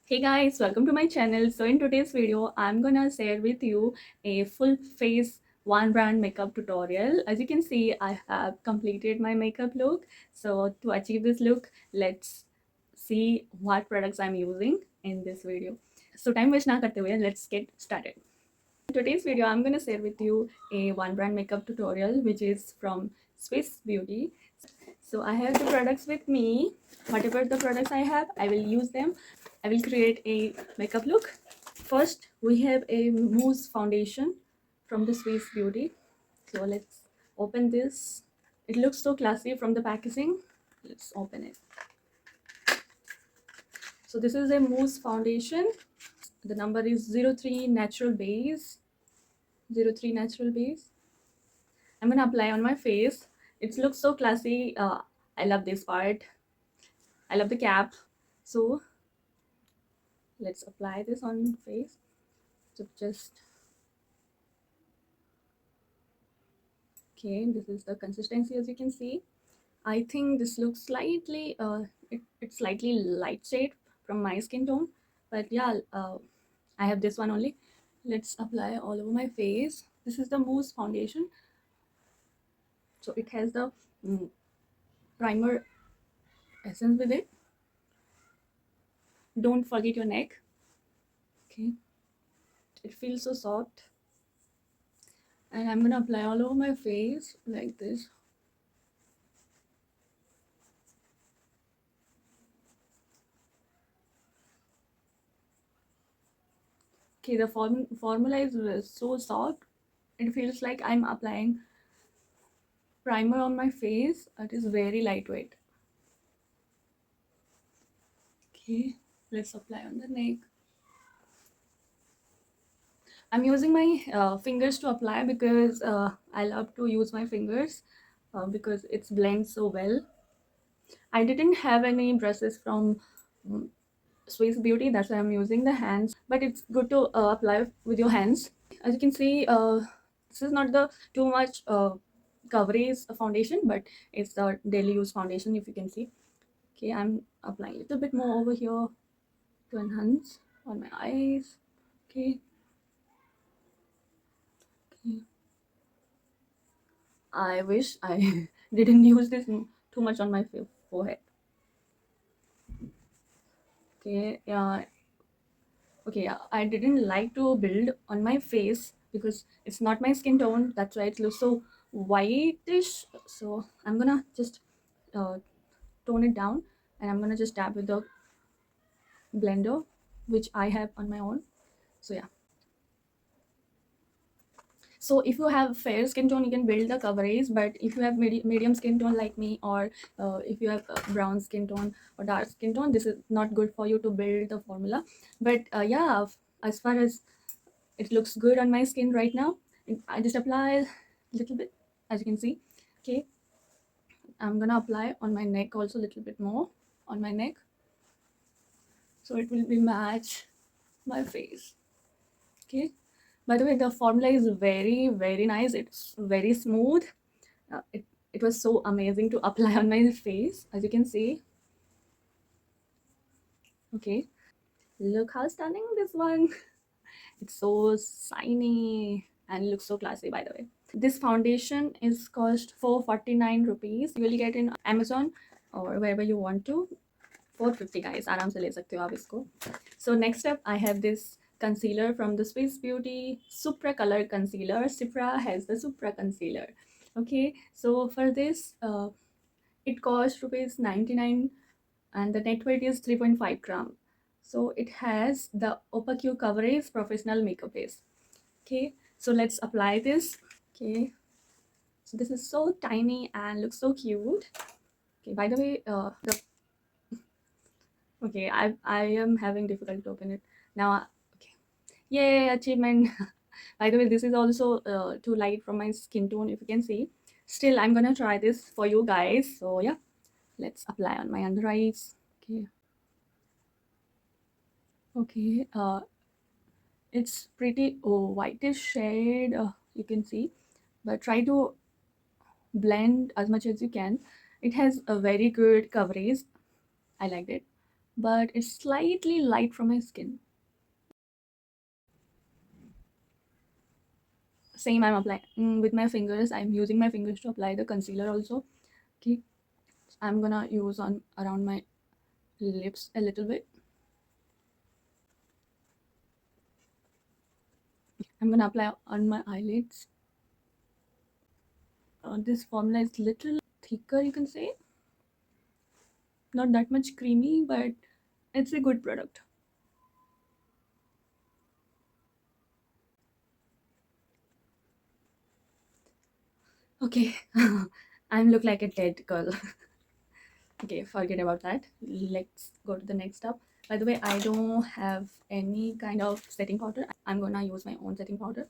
Hey guys, welcome to my channel. So in today's video, I'm gonna share with you a full face one brand makeup tutorial. As you can see, I have completed my makeup look. So to achieve this look, let's see what products I'm using in this video. So time waste na karte hue, let's get started. In today's video, I'm gonna share with you a one brand makeup tutorial which is from Swiss Beauty. So I have the products with me. Whatever the products I have, I will use them. I will create a makeup look. First, we have a mousse foundation from the Swiss Beauty. So let's open this. It looks so classy from the packaging. Let's open it. So this is a mousse foundation. The number is 03 Natural Base. 03 Natural Base. I'm gonna apply on my face. It looks so classy. I love this part. I love the cap. So let's apply this on face. So just okay, this is the consistency. As you can see, I think this looks slightly it's slightly light shade from my skin tone, but yeah, I have this one only. Let's apply all over my face. This is the mousse foundation, so it has the mm, primer essence with it. Don't forget your neck. Okay, it feels so soft, and I'm gonna apply all over my face like this. Okay, the formula is so soft. It feels like I'm applying primer on my face. It is very lightweight. Okay, let's apply on the neck. I'm using my fingers to apply because I love to use my fingers because it's blends so well. I didn't have any brushes from mm, Swiss Beauty, that's why I'm using the hands. But it's good to apply with your hands. As you can see, this is not the too much coverage foundation, but it's the daily use foundation. If you can see, okay, I'm applying a little bit more over here to enhance on my eyes. Okay, okay. I wish I didn't use this too much on my forehead. Okay, yeah, okay, yeah. I didn't like to build on my face because it's not my skin tone. That's why it looks so whitish. So I'm gonna just uh, tone it down, and I'm gonna just tap with the blender, which I have on my own. So yeah. So if you have fair skin tone, you can build the coverage, but if you have medium skin tone like me, or if you have brown skin tone or dark skin tone, this is not good for you to build the formula. But yeah, as far as it looks good on my skin right now, I just apply a little bit, as you can see. Okay, I'm gonna apply on my neck also a little bit more on my neck, so it will be match my face. Okay, by the way, the formula is very nice. It's very smooth. It was so amazing to apply on my face, as you can see. Okay, look how stunning this one. It's so shiny and looks so classy, by the way. This foundation is cost 449 rupees. You will get in Amazon or wherever you want to. 450 guys, आराम से ले सकते हो आप इसको. So next up, I have this concealer from the Swiss Beauty Supra Color Concealer. Sipra has the Supra Concealer. Okay, so for this, it costs rupees 99 and the net weight is 3.5 gram. So it has the opaque coverage professional makeup base. Okay, so let's apply this. Okay, so this is so tiny and looks so cute. Okay, by the way, the okay, I am having difficulty to open it now. Okay, yay, achievement. By the way, this is also too light from my skin tone, if you can see. Still, I'm gonna try this for you guys. So yeah, let's apply on my under eyes. Okay, okay. It's pretty whitish shade. You can see, but try to blend as much as you can. It has a very good coverage. I liked it. but it's slightly light from my skin. Same, I'm applying with my fingers. I'm using my fingers to apply the concealer also. Okay, I'm gonna use on around my lips a little bit. I'm gonna apply on my eyelids. This formula is little thicker, you can say. Not that much creamy, but it's a good product. Okay, I'm look like a dead girl. Okay, forget about that. Let's go to the next step. By the way, I don't have any kind of setting powder. I'm gonna use my own setting powder.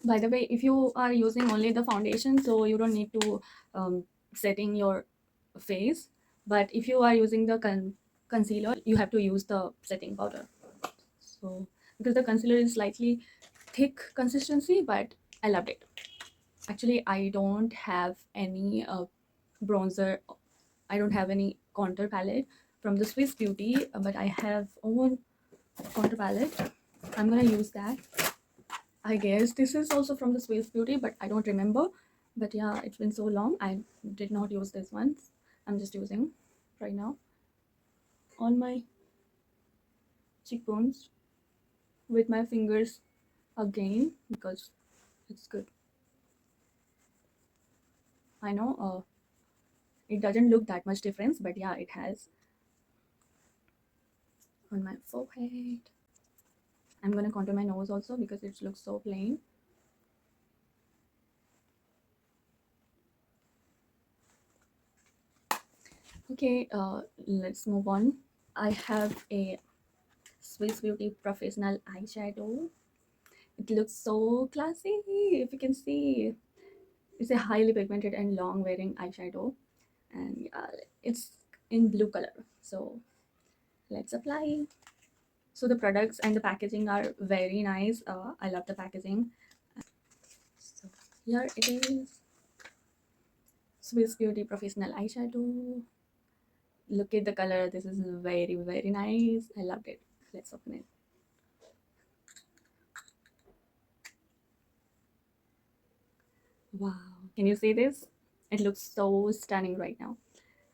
By the way, if you are using only the foundation, so you don't need to setting your face. But if you are using the concealer, you have to use the setting powder. So because the concealer is slightly thick consistency, but I loved it. Actually, I don't have any bronzer. I don't have any contour palette from the Swiss Beauty, but I have own contour palette. I'm gonna use that. I guess this is also from the Swiss Beauty, but I don't remember. But yeah, it's been so long. I did not use this one. I'm just using right now on my cheekbones with my fingers again because it's good. I know it doesn't look that much difference, but yeah, it has on my forehead. I'm gonna contour my nose also because it looks so plain. Okay, let's move on. I have a Swiss Beauty Professional eyeshadow. It looks so classy. If you can see, it's a highly pigmented and long wearing eyeshadow, and it's in blue color. So let's apply. So the products and the packaging are very nice. I love the packaging. So here it is, Swiss Beauty Professional eyeshadow. Look at the color. This is very nice. I loved it. Let's open it. Wow, can you see this? It looks so stunning right now.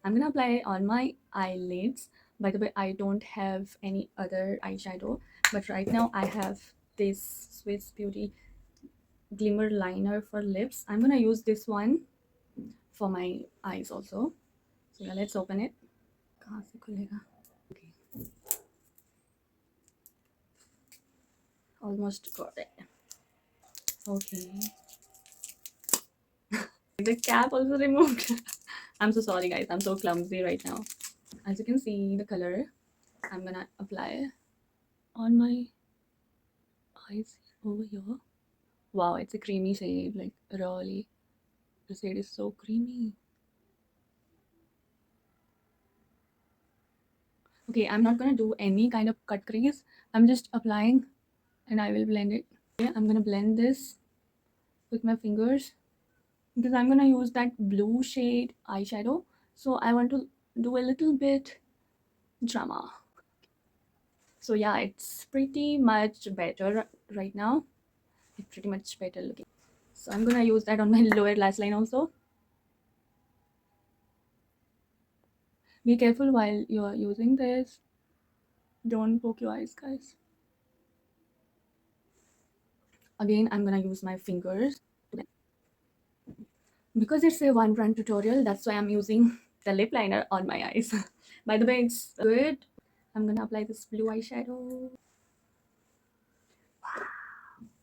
I'm gonna apply it on my eyelids. By the way, I don't have any other eyeshadow, but right now I have this Swiss Beauty glimmer liner for lips. I'm gonna use this one for my eyes also. So yeah, let's open it. कहाँ से खुलेगा? Okay, almost got it. Okay, the cap also removed. I'm so sorry guys, I'm so clumsy right now. As you can see the color, I'm gonna apply on my eyes over here. Wow, it's a creamy shade, like really. The shade is so creamy. Okay, I'm not gonna do any kind of cut crease. I'm just applying and I will blend it. Okay, I'm gonna blend this with my fingers because I'm gonna use that blue shade eyeshadow. So I want to do a little bit drama. So yeah, it's pretty much better right now. It's pretty much better looking. So I'm gonna use that on my lower lash line also. Be careful while you're using this. Don't poke your eyes, guys. Again, I'm gonna use my fingers. Because it's a one brand tutorial, that's why I'm using the lip liner on my eyes. By the way, it's good. I'm gonna apply this blue eyeshadow.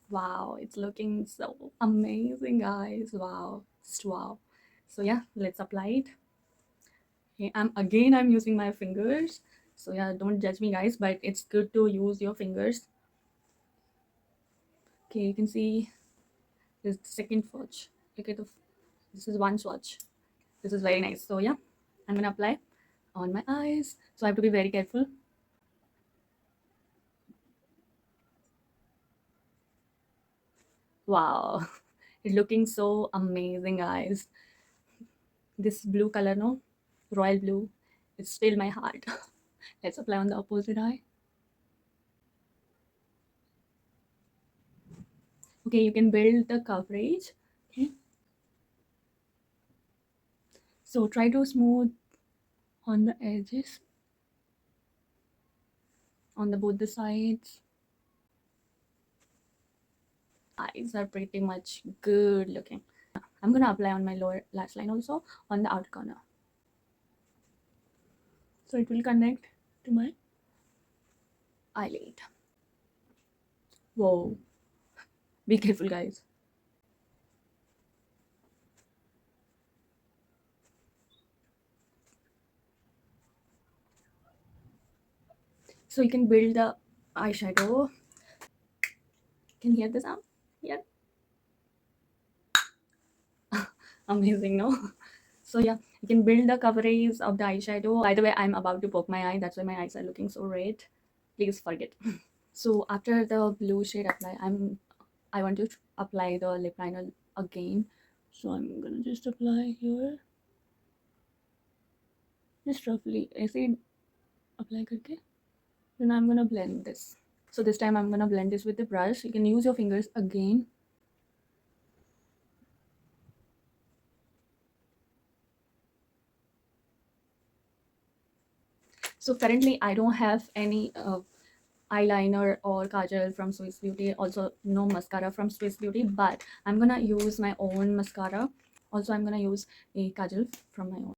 Wow, it's looking so amazing, guys. Wow, just wow. So yeah, let's apply it. Okay, I'm using my fingers. So yeah, don't judge me, guys, but it's good to use your fingers. Okay, you can see this second swatch. Look at this is one swatch. This is very nice. So yeah, I'm gonna apply on my eyes. So I have to be very careful. Wow, it's looking so amazing, guys. This blue color, no, royal blue, it's still my heart. Let's apply on the opposite eye. Okay, you can build the coverage. Okay, so try to smooth on the edges on the both the sides. Eyes are pretty much good looking. I'm gonna apply on my lower lash line also on the outer corner, so it will connect to my eyelid. Whoa, be careful guys. So you can build the eyeshadow. Can you hear the sound? Yeah. Amazing, no? So yeah, you can build the coverage of the eyeshadow. By the way, I'm about to poke my eye, that's why my eyes are looking so red. Please forget. So after the blue shade apply, I want to apply the lip liner again. So I'm gonna just apply here, just roughly ऐसे apply करके. Then I'm gonna blend this. So this time I'm gonna blend this with the brush. You can use your fingers again. So currently I don't have any eyeliner or kajal from Swiss Beauty, also no mascara from Swiss Beauty, but I'm gonna use my own mascara. Also I'm gonna use a kajal from my own.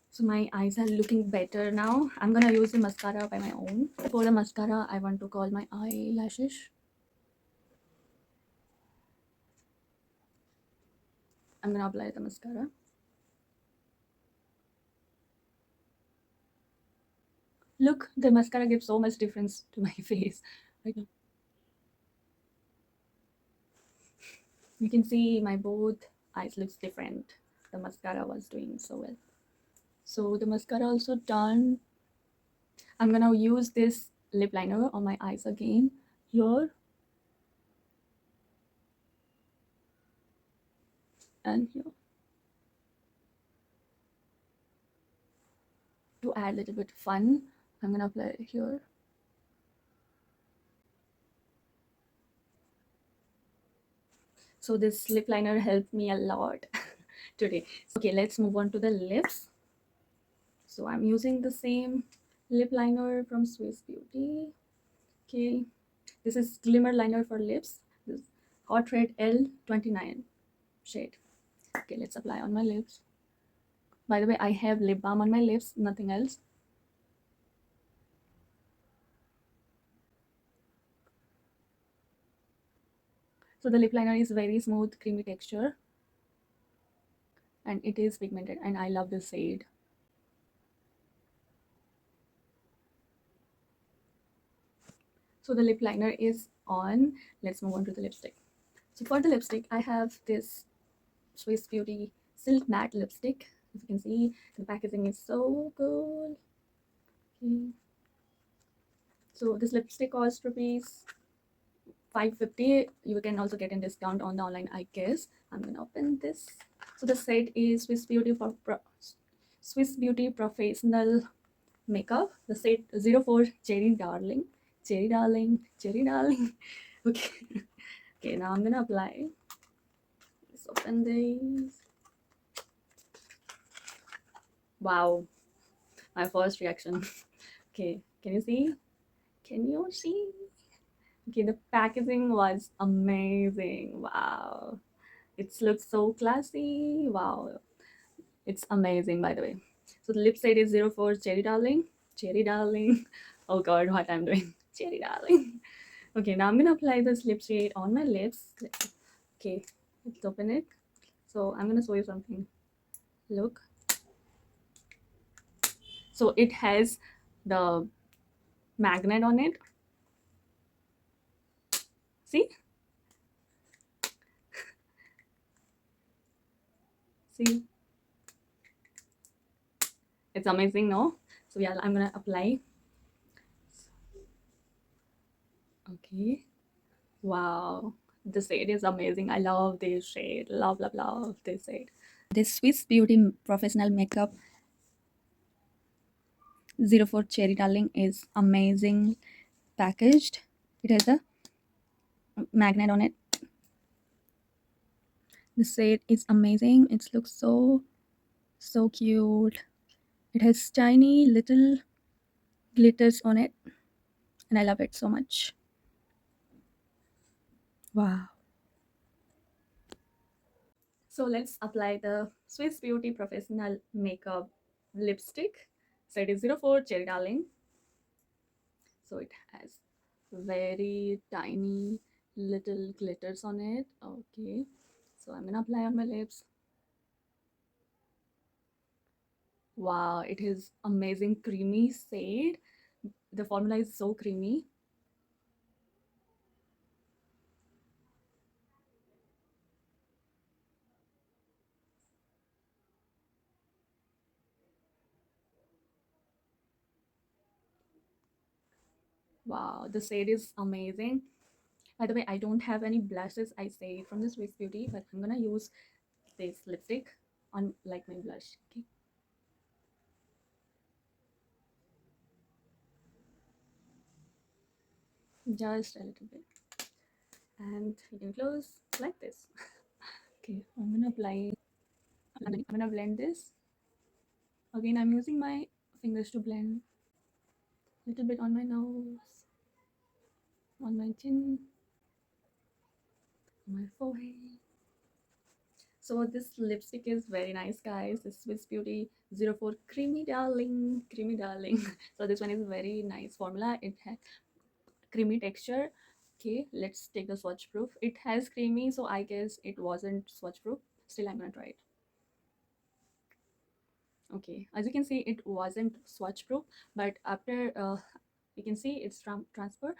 So my eyes are looking better now. I'm gonna use the mascara by my own. For the mascara, I want to curl my eyelashes. I'm gonna apply the mascara. Look, the mascara gives so much difference to my face right now. You can see my both eyes looks different. The mascara was doing so well. So the mascara also done. I'm gonna use this lip liner on my eyes again here and here to add a little bit fun. I'm gonna apply it here. So this lip liner helped me a lot today. Okay, let's move on to the lips. So I'm using the same lip liner from Swiss Beauty. Okay, this is glimmer liner for lips. This hot red L29 shade. Okay, let's apply on my lips. By the way, I have lip balm on my lips, nothing else. So the lip liner is very smooth, creamy texture, and it is pigmented, and I love this shade. So the lip liner is on. Let's move on to the lipstick. So for the lipstick, I have this Swiss Beauty Silk Matte Lipstick. As you can see, the packaging is so cool. Okay. So this lipstick costs rupees 550. You can also get a discount on the online, I guess. I'm gonna open this. So the set is Swiss Beauty Professional Makeup. The set 04 Cherry Darling. Cherry Darling. Cherry Darling. Okay. Okay, now I'm gonna apply. Let's open these. Wow, my first reaction. Okay, can you see? Can you see? Okay, the packaging was amazing. Wow, it looks so classy. Wow, it's amazing, by the way. So the lip shade is 04 Cherry Darling. Cherry Darling. Oh god, what I'm doing. Cherry Darling. Okay, now I'm gonna apply this lip shade on my lips. Okay, let's open it. So I'm gonna show you something. Look. So it has the magnet on it. See? See? It's amazing, no? So yeah, I'm gonna apply. Okay. Wow. The shade is amazing. I love this shade. Love this shade. This Swiss Beauty Professional Makeup 04 Cherry Darling is amazing packaged. It has a magnet on it. The shade is amazing. It looks so cute. It has tiny little glitters on it, and I love it so much. Wow. So let's apply the Swiss Beauty Professional Makeup lipstick. So it is 04 Cherry Darling. So it has very tiny little glitters on it. Okay. So I'm gonna apply on my lips. Wow, it is amazing creamy shade. The formula is so creamy. Wow, the shade is amazing. By the way, I don't have any blushes, I say, from the Swiss Beauty, but I'm gonna use this lipstick on like my blush. Okay, just a little bit, and you can close like this. Okay, I'm gonna apply. I'm gonna blend this. Again, I'm using my fingers to blend a little bit on my nose, on my chin, on my forehead. So this lipstick is very nice, guys. This Swiss Beauty 04 Creamy Darling. Creamy Darling. So this one is very nice formula. It has creamy texture. Okay, let's take the swatch proof. It has creamy, so I guess it wasn't swatch proof. Still, I'm gonna try it. Okay, as you can see, it wasn't swatch proof, but after you can see it's from transfer,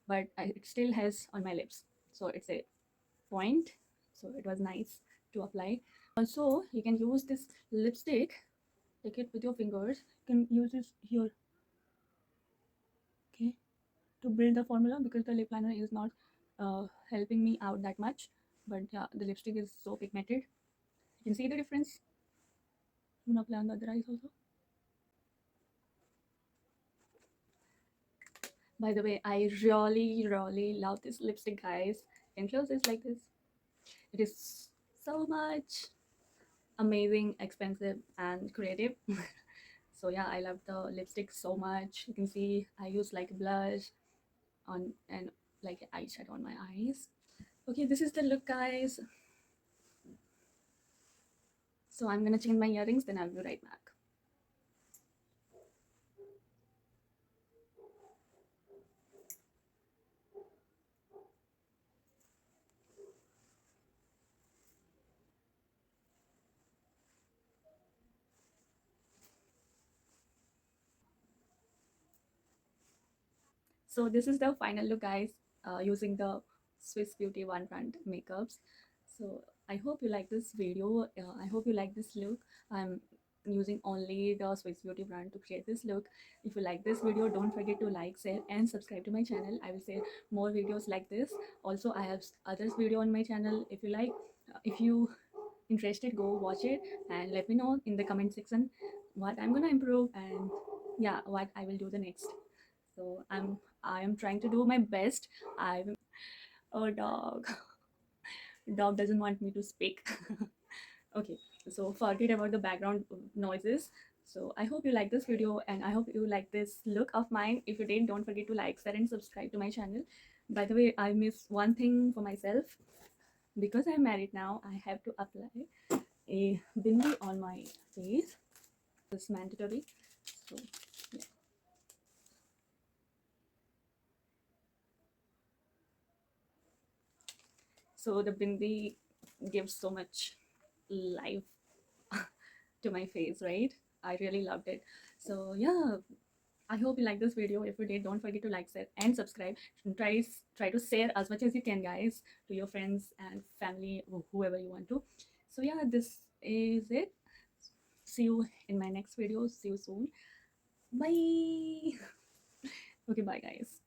but it still has on my lips. So it's a point. So it was nice to apply. Also, you can use this lipstick, take it with your fingers. You can use this here, okay, to build the formula, because the lip liner is not helping me out that much. But yeah, the lipstick is so pigmented. You can see the difference. I'm gonna apply on the other eyes also. By the way, I really love this lipstick, guys. You can close this like this. It is so much amazing, expensive, and creative. So yeah, I love the lipstick so much. You can see I use like blush on and like eyeshadow on my eyes. Okay, this is the look, guys. So I'm gonna change my earrings, then I'll be right back. So this is the final look, guys, using the Swiss Beauty One Front makeups. So I hope you like this video. I hope you like this look. I'm using only the Swiss Beauty brand to create this look. If you like this video, don't forget to like, share, and subscribe to my channel. I will share more videos like this. Also, I have others video on my channel. If you like, if you interested, go watch it and let me know in the comment section what I'm gonna improve, and yeah, what I will do the next. So I am trying to do my best. I'm a dog. Dog doesn't want me to speak. Okay, so forget about the background noises. So I hope you like this video, and I hope you like this look of mine. If you did, don't forget to like, share, and subscribe to my channel. By the way, I missed one thing for myself. Because I'm married now, I have to apply a bindi on my face. It's mandatory. So yeah. So the bindi gives so much life to my face, right? I really loved it. So yeah, I hope you like this video. If you did, don't forget to like, share, and subscribe. And try to share as much as you can, guys, to your friends and family, or whoever you want to. So yeah, this is it. See you in my next video. See you soon. Bye. Okay, bye, guys.